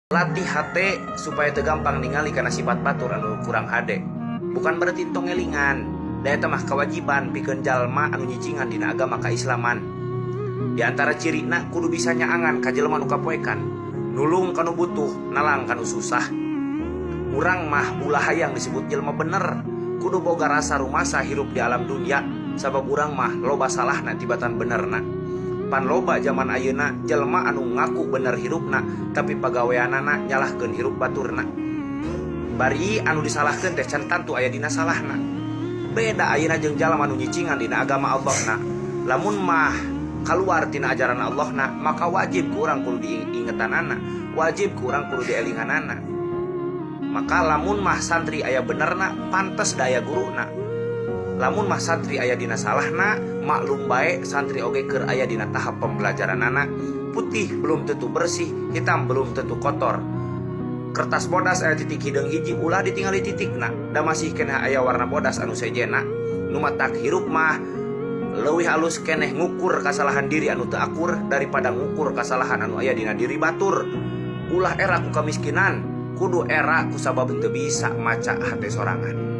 Latih hate supaya gampang ningali karena sifat batur anu kurang hade. Bukan berarti tong elingan. Daya temah kewajiban pikeun jalma anu nyicingan dina agama kaislaman. Di antara cirina kudu bisa nyaangan ka jelema nu kapoekan, nulung kanu butuh, nalang kanu susah. Urang mah ulah hayang disebut jelema bener, kudu boga rasa rumasa hirup di alam dunia, sabab urang mah loba salahna tibatan benerna. Pan loba zaman ayeuna jelema anu ngaku bener hirupna tapi pagaweanana nyalahkeun hirup baturna. Bari anu disalahkeun teh can tantu aya dina salahna. Beda ayeuna jeung jalma anu nyicingan dina agama Allahna. Lamun mah kaluar tina ajaran Allahna, maka wajib ku urang kudu diingetanana, wajib ku urang kudu dielinganana. Maka lamun mah santri aya benerna, pantes daya guruna. Lamun mah santri aya dina salahna, maklum bae santri oge keur aya dina tahap pembelajaranana. Putih belum tentu bersih, hitam belum tentu kotor. Kertas bodas aya titik hideung hiji ulah ditingali titikna, da masih keneh aya warna bodas anu sejena. Nu matak hirup mah leuwih halus keneh ngukur kasalahan diri anu teu akur daripada ngukur kasalahan anu aya dina diri batur. Ulah era ku kamiskinan, kudu era ku sabab teu bisa maca hate sorangan.